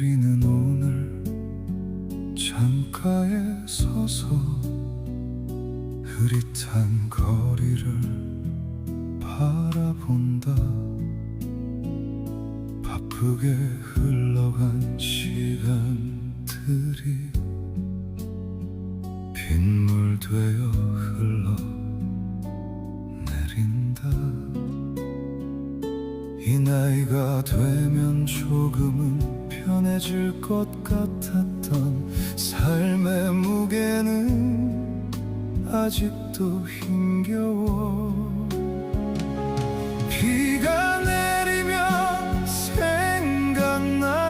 내리는 오늘 창가에 서서 흐릿한 거리를 바라본다. 바쁘게 흘러간 시간들이 빗물 되어 흘러내린다. 이 나이가 되면 조금은 편해질 것 같았던 삶의 무게는 아직도 힘겨워. 비가